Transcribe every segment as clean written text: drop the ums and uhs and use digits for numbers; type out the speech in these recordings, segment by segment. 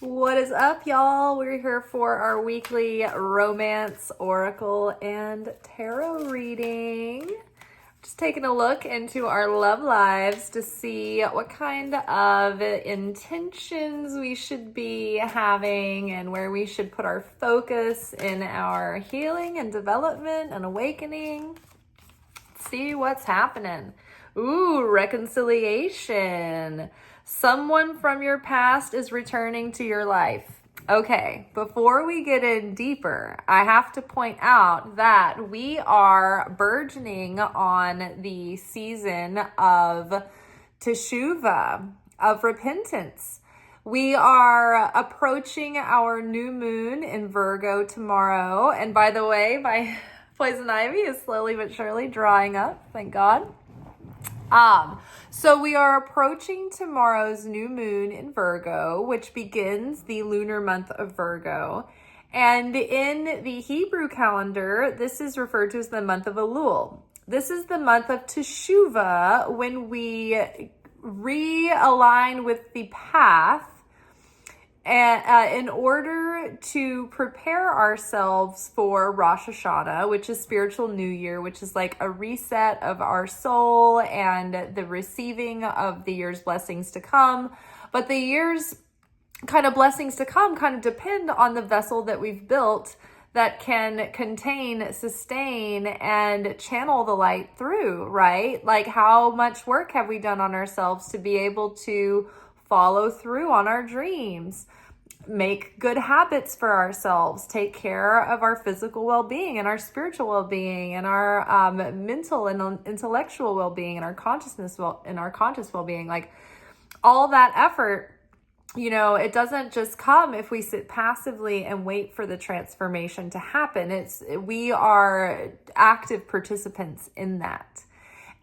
What is up, y'all? We're here for our weekly romance, oracle, and tarot reading. Just taking a look into our love lives to see what kind of intentions we should be having and where we should put our focus in our healing and development and awakening. Let's see what's happening. Ooh, reconciliation. Someone from your past is returning to your life. Okay, before we get in deeper, I have to point out that we are burgeoning on the season of teshuvah, of repentance. We are approaching our new moon in Virgo tomorrow. And by the way, my poison ivy is slowly but surely drying up, thank God. So we are approaching tomorrow's new moon in Virgo, which begins the lunar month of Virgo. And in the Hebrew calendar, this is referred to as the month of Elul. This is the month of Teshuvah, when we realign with the path and in order to prepare ourselves for Rosh Hashanah, which is spiritual New Year, which is like a reset of our soul and the receiving of the year's blessings to come. But the year's kind of blessings to come kind of depend on the vessel that we've built that can contain, sustain, and channel the light through, right? Like, how much work have we done on ourselves to be able to follow through on our dreams, make good habits for ourselves, take care of our physical well-being and our spiritual well-being and our mental and intellectual well-being and our conscious well-being. Like, all that effort, it doesn't just come if we sit passively and wait for the transformation to happen. We are active participants in that.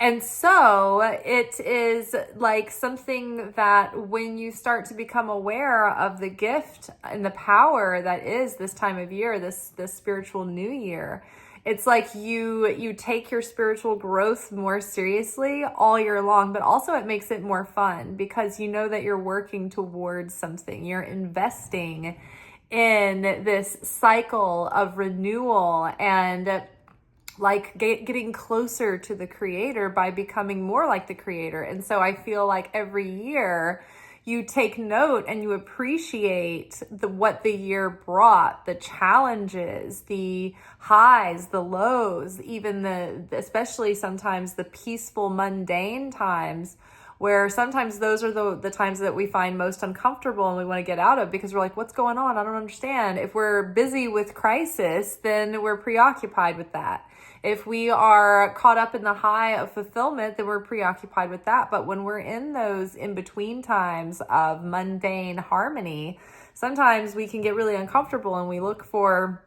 And so it is like something that when you start to become aware of the gift and the power that is this time of year, this spiritual new year, it's like you take your spiritual growth more seriously all year long, but also it makes it more fun because you know that you're working towards something. You're investing in this cycle of renewal and like getting closer to the creator by becoming more like the creator. And so I feel like every year you take note and you appreciate what the year brought, the challenges, the highs, the lows, even especially sometimes the peaceful, mundane times, where sometimes those are the times that we find most uncomfortable and we want to get out of because we're like, what's going on? I don't understand. If we're busy with crisis, then we're preoccupied with that. If we are caught up in the high of fulfillment, then we're preoccupied with that. But when we're in those in-between times of mundane harmony, sometimes we can get really uncomfortable and we look for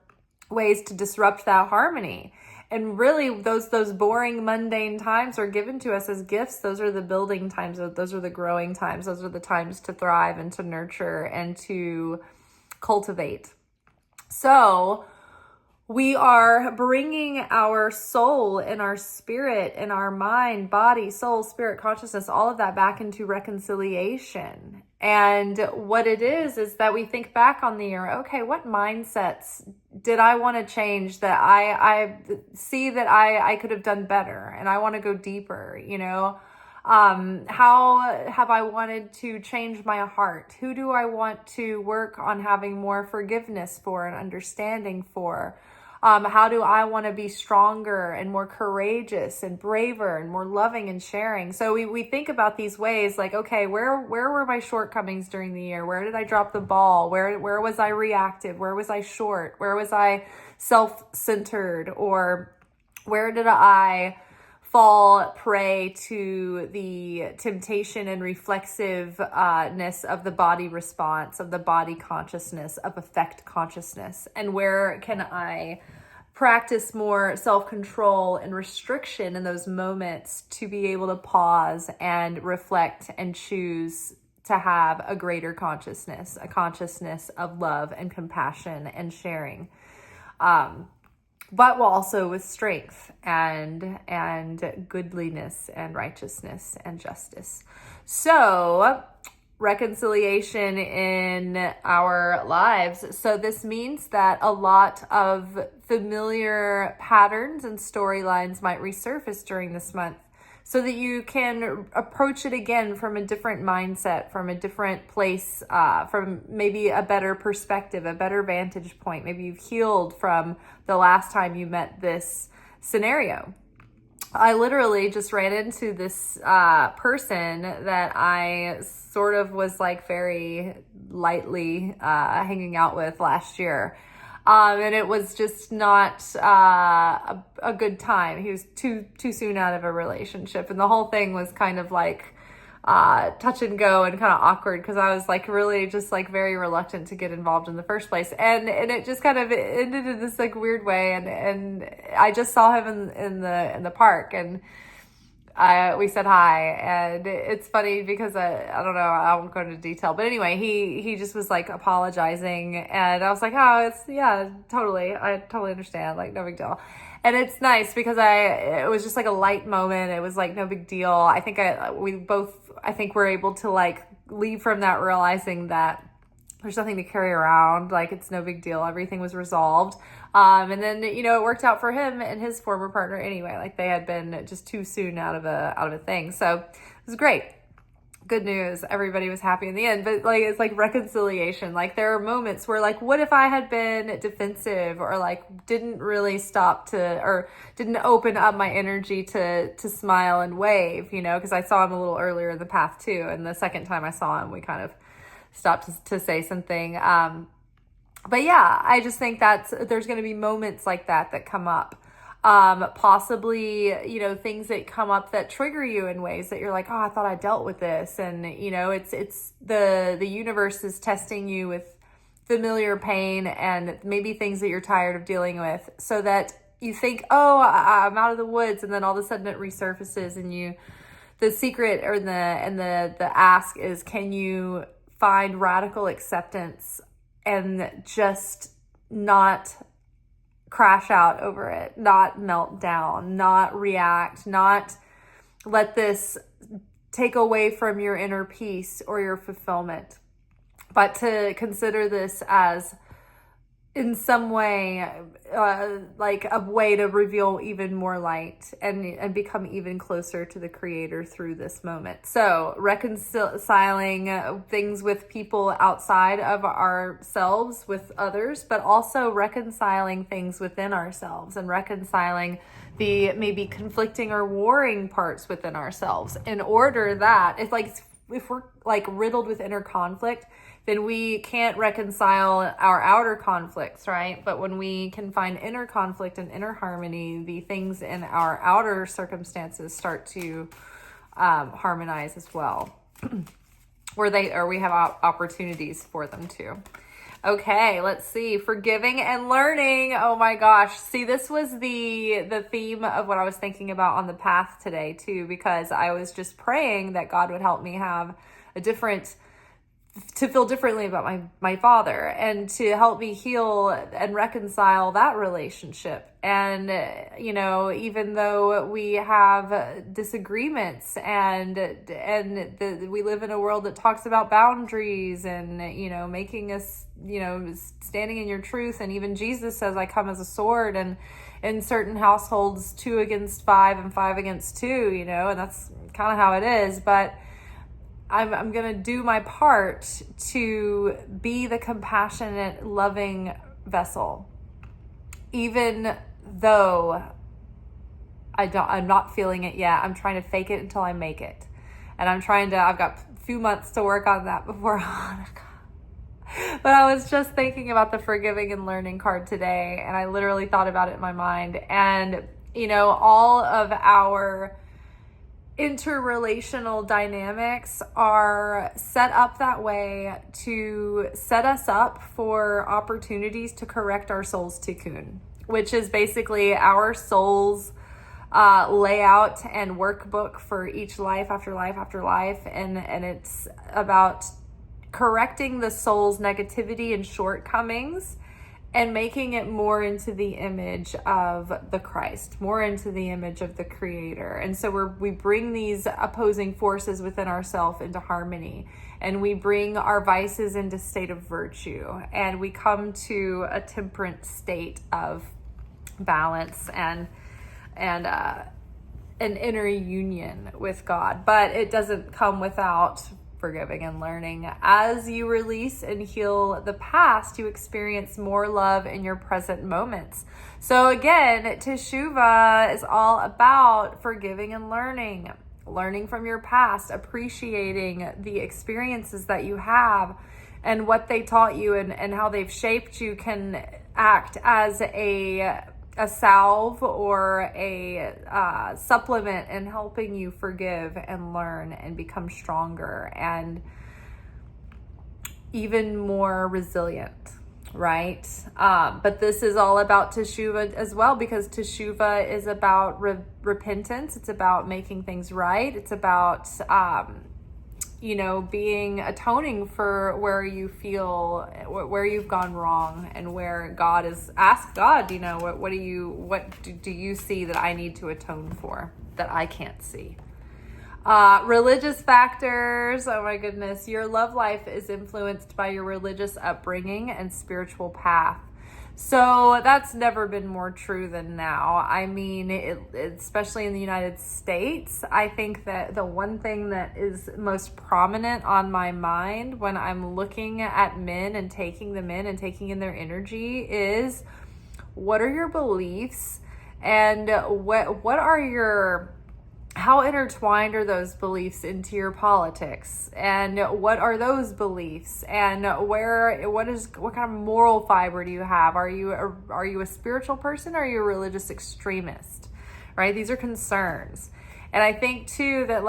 ways to disrupt that harmony. And really, those boring, mundane times are given to us as gifts. Those are the building times. Those are the growing times. Those are the times to thrive and to nurture and to cultivate. So we are bringing our soul and our spirit and our mind, body, soul, spirit, consciousness, all of that back into reconciliation. And what it is that we think back on the year, okay, what mindsets did I want to change that I see that I could have done better and I want to go deeper, how have I wanted to change my heart? Who do I want to work on having more forgiveness for and understanding for? How do I want to be stronger and more courageous and braver and more loving and sharing? So we think about these ways like, okay, where were my shortcomings during the year? Where did I drop the ball? Where was I reactive? Where was I short? Where was I self-centered? Or where did I fall prey to the temptation and reflexiveness of the body response, of the body consciousness, of affect consciousness? And where can I practice more self-control and restriction in those moments to be able to pause and reflect and choose to have a greater consciousness, a consciousness of love and compassion and sharing? But also with strength and goodliness and righteousness and justice. So reconciliation in our lives. So this means that a lot of familiar patterns and storylines might resurface during this month, so that you can approach it again from a different mindset, from a different place, from maybe a better perspective, a better vantage point. Maybe you've healed from the last time you met this scenario. I literally just ran into this person that I sort of was like very lightly hanging out with last year. And it was just not a good time. He was too soon out of a relationship. And the whole thing was kind of like touch and go and kind of awkward, because I was like really just like very reluctant to get involved in the first place. And it just kind of ended in this like weird way. And I just saw him in the park, and we said hi. And it's funny because I don't know, I won't go into detail, but anyway, he just was like apologizing, and I was like, oh, I totally understand, like no big deal. And it's nice because it was just like a light moment. It was like no big deal. I think we both were able to like leave from that realizing that there's nothing to carry around. Like it's no big deal. Everything was resolved. And then, it worked out for him and his former partner anyway. Like they had been just too soon out of a thing. So it was great. Good news. Everybody was happy in the end. But like it's like reconciliation. Like there are moments where like, what if I had been defensive, or like didn't really or didn't open up my energy to smile and wave, because I saw him a little earlier in the path too. And the second time I saw him, we kind of stopped to say something. But yeah, I just think there's going to be moments like that come up. Possibly, things that come up that trigger you in ways that you're like, oh, I thought I dealt with this. And, it's the universe is testing you with familiar pain and maybe things that you're tired of dealing with, so that you think, oh, I'm out of the woods. And then all of a sudden it resurfaces, and the secret or the ask is, can you find radical acceptance and just not crash out over it, not melt down, not react, not let this take away from your inner peace or your fulfillment, but to consider this as in some way, like a way to reveal even more light and become even closer to the Creator through this moment. So reconciling things with people outside of ourselves, with others, but also reconciling things within ourselves, and reconciling the maybe conflicting or warring parts within ourselves, in order that if we're like riddled with inner conflict, then we can't reconcile our outer conflicts, right? But when we can find inner conflict and inner harmony, the things in our outer circumstances start to harmonize as well, or we have opportunities for them to. Okay, let's see. Forgiving and learning. Oh my gosh. See, this was the theme of what I was thinking about on the path today too, because I was just praying that God would help me have to feel differently about my father, and to help me heal and reconcile that relationship. And, even though we have disagreements and we live in a world that talks about boundaries and, making us, standing in your truth. And even Jesus says, I come as a sword, and in certain households, 2 against 5 and 5 against 2, and that's kind of how it is. But I'm going to do my part to be the compassionate, loving vessel, even though I'm not feeling it yet. I'm trying to fake it until I make it. And I've got a few months to work on that before Hanukkah. But I was just thinking about the forgiving and learning card today, and I literally thought about it in my mind. And, all of our interrelational dynamics are set up that way to set us up for opportunities to correct our soul's tikkun, which is basically our soul's layout and workbook for each life after life after life. And it's about correcting the soul's negativity and shortcomings, and making it more into the image of the Christ, more into the image of the Creator. And so we bring these opposing forces within ourselves into harmony, and we bring our vices into state of virtue, and we come to a temperate state of balance and an inner union with God. But it doesn't come without forgiving and learning. As you release and heal the past, you experience more love in your present moments. So again, Teshuvah is all about forgiving and learning from your past, appreciating the experiences that you have and what they taught you and how they've shaped you, can act as a salve or a supplement in helping you forgive and learn and become stronger and even more resilient, right? But this is all about Teshuvah as well, because Teshuvah is about repentance. It's about making things right. It's about atoning for where you feel, where you've gone wrong, and where God is, ask God, what do you see that I need to atone for that I can't see? Religious factors. Oh my goodness. Your love life is influenced by your religious upbringing and spiritual path. So that's never been more true than now. I mean, especially in the United States, I think that the one thing that is most prominent on my mind when I'm looking at men and taking them in and taking in their energy is, what are your beliefs, and what are your, how intertwined are those beliefs into your politics, and what are those beliefs, and what kind of moral fiber do you have? Are you a spiritual person, or are you a religious extremist? Right? These are concerns. And I think too that,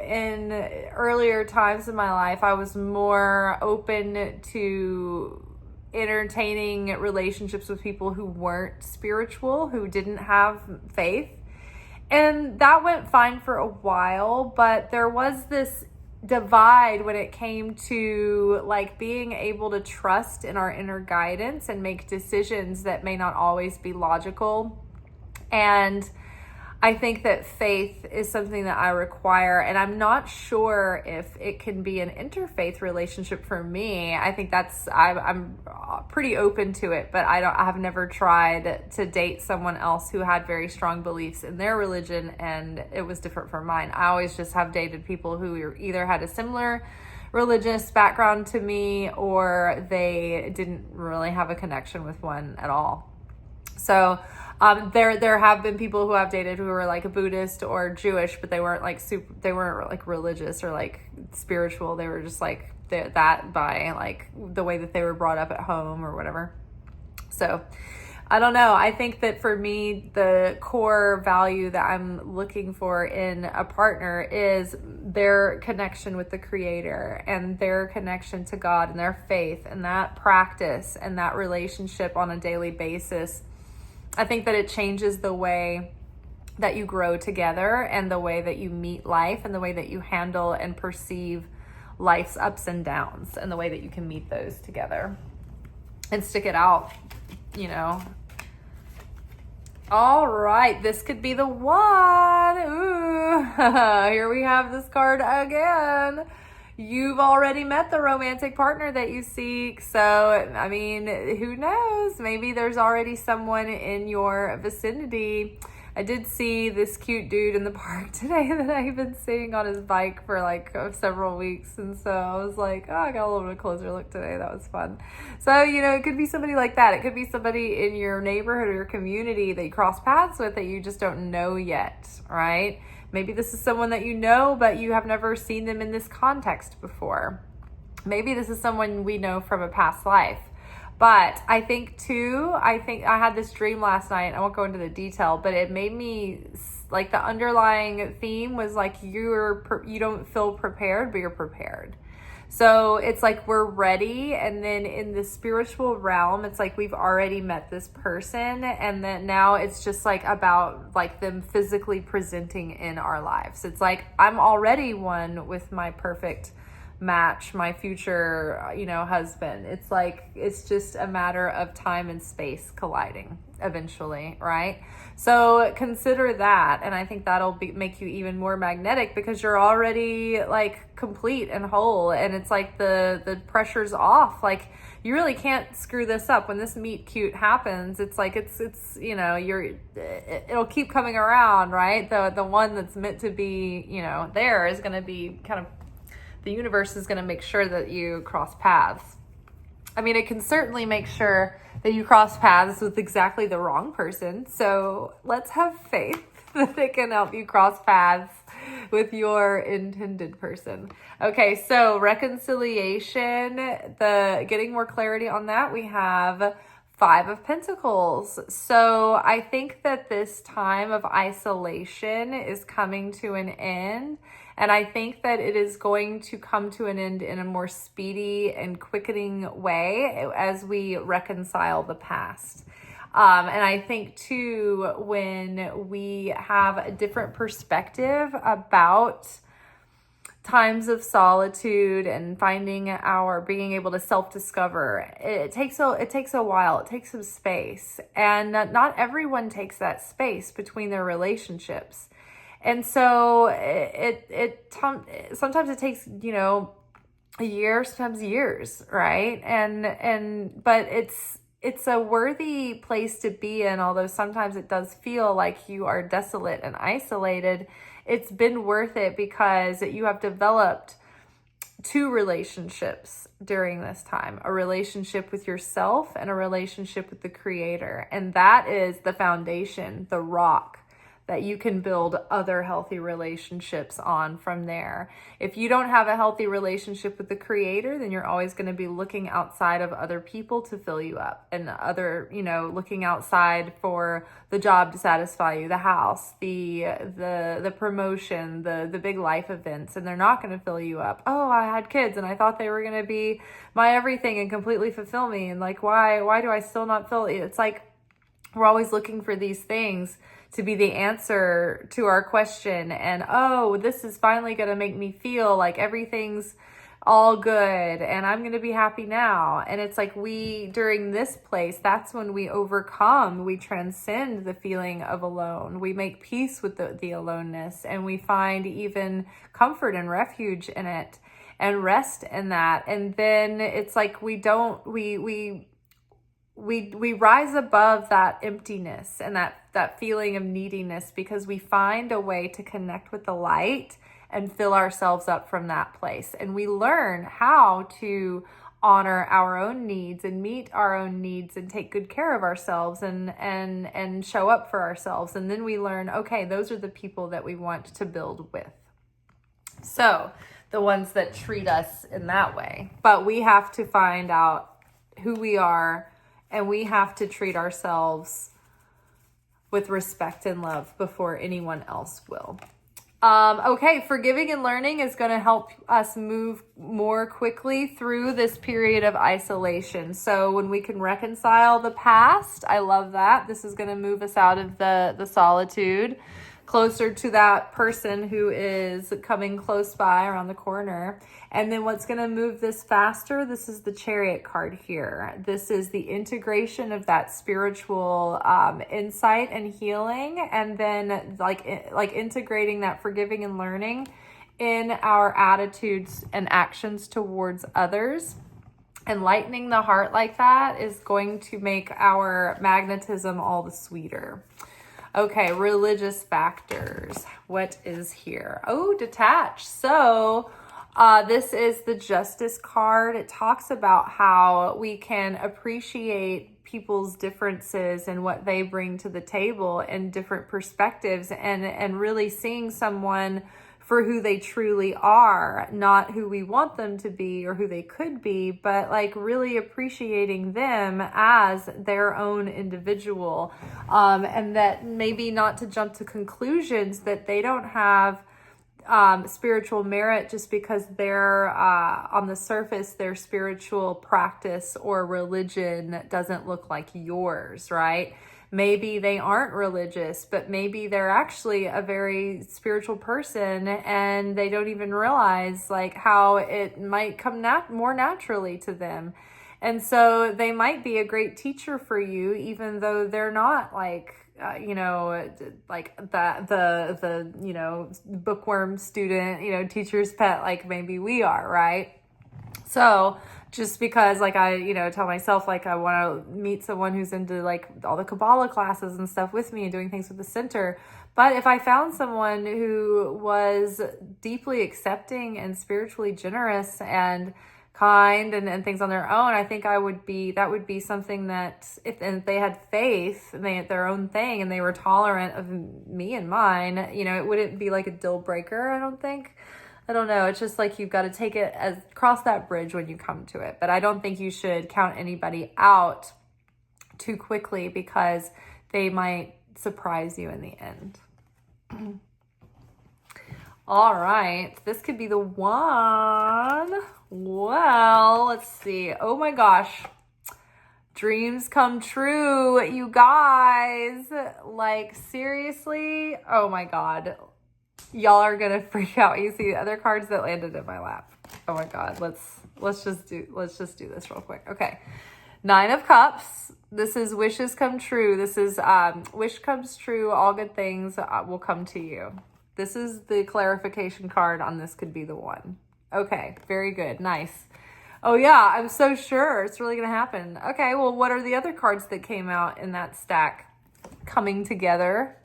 in earlier times in my life, I was more open to entertaining relationships with people who weren't spiritual, who didn't have faith. And that went fine for a while, but there was this divide when it came to being able to trust in our inner guidance and make decisions that may not always be logical. And I think that faith is something that I require, and I'm not sure if it can be an interfaith relationship for me. I think I'm pretty open to it, but I have never tried to date someone else who had very strong beliefs in their religion and it was different from mine. I always just have dated people who either had a similar religious background to me, or they didn't really have a connection with one at all. So there have been people who I've dated who were a Buddhist or Jewish, but they weren't they weren't religious or spiritual. They were just that by the way that they were brought up at home or whatever. So I don't know. I think that for me, the core value that I'm looking for in a partner is their connection with the Creator and their connection to God and their faith and that practice and that relationship on a daily basis. I think that it changes the way that you grow together and the way that you meet life and the way that you handle and perceive life's ups and downs and the way that you can meet those together and stick it out, All right, this could be the one. Ooh, here we have this card again. You've already met the romantic partner that you seek. So, I mean, who knows? Maybe there's already someone in your vicinity. I did see this cute dude in the park today that I've been seeing on his bike for several weeks. And so I was like, oh, I got a little bit closer look today. That was fun. So, it could be somebody like that. It could be somebody in your neighborhood or your community that you cross paths with that you just don't know yet, right? Maybe this is someone that you know, but you have never seen them in this context before. Maybe this is someone we know from a past life. But I think I had this dream last night. I won't go into the detail, but it made me, the underlying theme was you don't feel prepared, but you're prepared. So it's we're ready, and then in the spiritual realm, it's we've already met this person, and then now it's just about them physically presenting in our lives. It's I'm already one with my perfect match, my future, husband. It's just a matter of time and space colliding eventually, right? So consider that, and I think that'll make you even more magnetic, because you're already like complete and whole, and it's like the pressure's off. Like, you really can't screw this up. When this meet cute happens, it's like it'll keep coming around, right? The one that's meant to be, there is going to be kind of, the universe is going to make sure that you cross paths. I mean, it can certainly make sure that you cross paths with exactly the wrong person. So let's have faith that it can help you cross paths with your intended person. Okay, so reconciliation, getting more clarity on that, we have 5 of Pentacles. So I think that this time of isolation is coming to an end. And I think that it is going to come to an end in a more speedy and quickening way as we reconcile the past. And I think too, when we have a different perspective about times of solitude and being able to self-discover, it takes a while. It takes some space, and not everyone takes that space between their relationships. And so sometimes it takes, a year, sometimes years, right? But it's a worthy place to be in, although sometimes it does feel like you are desolate and isolated. It's been worth it because you have developed 2 relationships during this time, a relationship with yourself and a relationship with the Creator. And that is the foundation, the rock that you can build other healthy relationships on from there. If you don't have a healthy relationship with the Creator, then you're always going to be looking outside of other people to fill you up, and looking outside for the job to satisfy you, the house, the promotion, the big life events, and they're not going to fill you up. Oh, I had kids and I thought they were going to be my everything and completely fulfill me, and like, why do I still not feel it? It's like we're always looking for these things to be the answer to our question. And, this is finally going to make me feel like everything's all good and I'm going to be happy now. And it's like during this place, that's when we transcend the feeling of alone. We make peace with the aloneness, and we find even comfort and refuge in it and rest in that. And then it's like we rise above that emptiness and that feeling of neediness, because we find a way to connect with the light and fill ourselves up from that place. And we learn how to honor our own needs and meet our own needs and take good care of ourselves and show up for ourselves. And then we learn, okay, those are the people that we want to build with. So the ones that treat us in that way. But we have to find out who we are, and we have to treat ourselves with respect and love before anyone else will. Okay, forgiving and learning is going to help us move more quickly through this period of isolation. So when we can reconcile the past, I love that. This is going to move us out of the solitude, closer to that person who is coming close by around the corner. And then what's going to move this faster, this is the Chariot card here. This is the integration of that spiritual insight and healing, and then like integrating that forgiving and learning in our attitudes and actions towards others. Enlightening the heart like that is going to make our magnetism all the sweeter. Okay, religious factors. What is here? Oh, detach. So this is the Justice card. It talks about how we can appreciate people's differences and what they bring to the table and different perspectives, and really seeing someone for who they truly are, not who we want them to be or who they could be, but like really appreciating them as their own individual. And that maybe not to jump to conclusions that they don't have spiritual merit just because they're on the surface, their spiritual practice or religion doesn't look like yours, right? Maybe they aren't religious, but maybe they're actually a very spiritual person and they don't even realize like how it might come more naturally to them. And so they might be a great teacher for you, even though they're not like, like the bookworm student, teacher's pet, like maybe we are, right? So just because like I, tell myself like I want to meet someone who's into like all the Kabbalah classes and stuff with me and doing things with the center. But if I found someone who was deeply accepting and spiritually generous and kind and things on their own, I think that would be something that if they had faith and they had their own thing and they were tolerant of me and mine, it wouldn't be like a deal breaker, I don't think. I don't know. It's just like you've got to take it cross that bridge when you come to it. But I don't think you should count anybody out too quickly because they might surprise you in the end. All right. This could be the one. Well, let's see. Oh my gosh. Dreams come true, you guys. Like, seriously? Oh my God. Y'all are gonna freak out. You see the other cards that landed in my lap. Oh my God. Let's just do this real quick. Okay. 9 of Cups. This is wishes come true. This is wish comes true. All good things will come to you. This is the clarification card on this could be the one. Okay. Very good. Nice. Oh yeah. I'm so sure it's really gonna happen. Okay. Well, what are the other cards that came out in that stack? Coming together.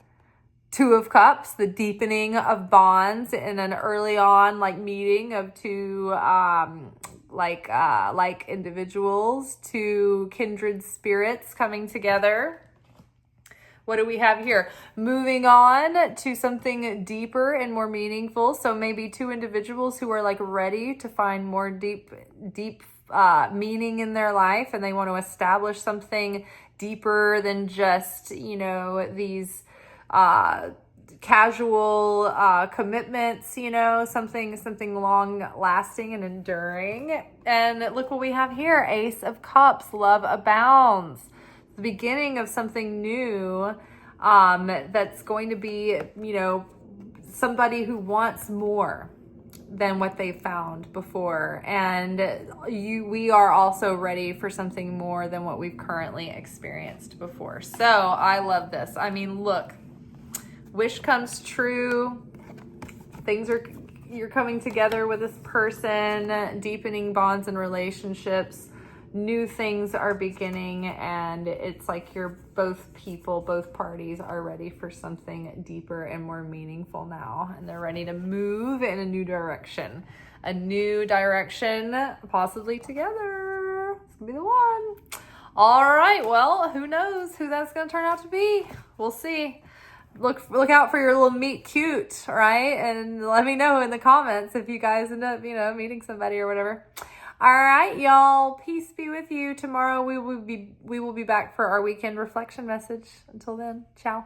2 of Cups, the deepening of bonds in an early on like meeting of two like individuals, 2 kindred spirits coming together. What do we have here? Moving on to something deeper and more meaningful. So maybe 2 individuals who are like ready to find more deep meaning in their life, and they want to establish something deeper than just, these casual commitments, something long lasting and enduring. And look what we have here. Ace of Cups, love abounds. The beginning of something new that's going to be, somebody who wants more than what they found before. And we are also ready for something more than what we've currently experienced before. So I love this. I mean, look, wish comes true. You're coming together with this person, deepening bonds and relationships. New things are beginning, and it's like both parties are ready for something deeper and more meaningful now, and they're ready to move in a new direction, possibly together. It's gonna be the one. All right, well, who knows who that's gonna turn out to be? We'll see. Look out for your little meet cute, right? And let me know in the comments if you guys end up, meeting somebody or whatever. All right, y'all. Peace be with you. Tomorrow we will be back for our weekend reflection message. Until then, ciao.